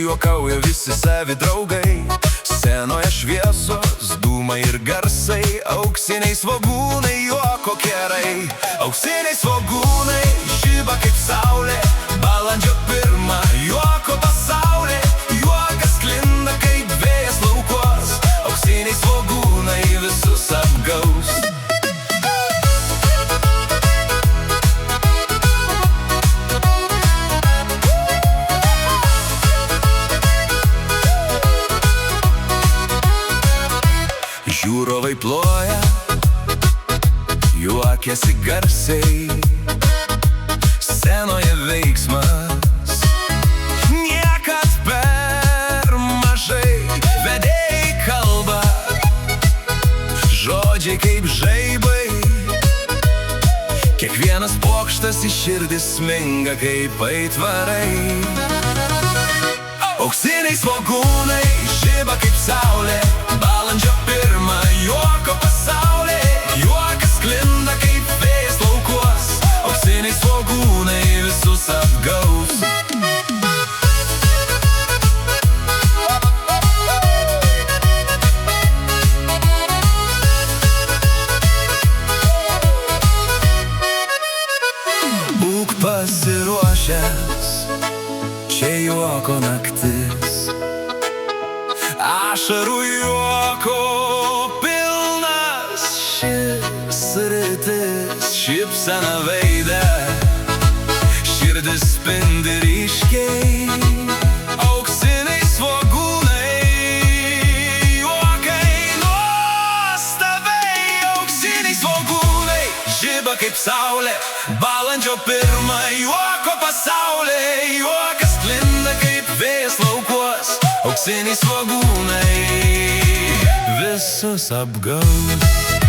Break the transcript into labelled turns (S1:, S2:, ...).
S1: juokauja visi savi draugai. Scenoje šviesos, dūmai ir garsai, auksiniai svogūnai, juoko kerai. Auksiniai svogūnai žiba kaip saulė, balandžio 1 juoko pasaulė. Juokas sklinda kaip vėjas laukuos, auksiniai svogūnai visus apgaus. Žiūrovai ploja, juokiasi garsiai, scenoje veiksmas niekad per mažai. Vedėjai kalba, žodžiai kaip žaibai, kiekvienas pokštas į širdį sminga kaip aitvarai. Auksiniai svogūnai žiba kaip saulė, balandžio 1 juoko pasaulė. Juokas sklinda kaip vėjas laukuos, auksiniai svogūnai visus apgaus. Būk pasiruošęs, čia juoko naktis. Ašarų juoko pilnas šis rytis, šypsena veide, širdis spindi ryškiai. Auksiniai svogūnai, juokai nuostabiai. Auksiniai svogūnai žiba kaip saulė, balandžio 1 juoko pasaulė. Juokas sklinda kaip vėjas laukuos, auksiniai svogūnai visus apgaus.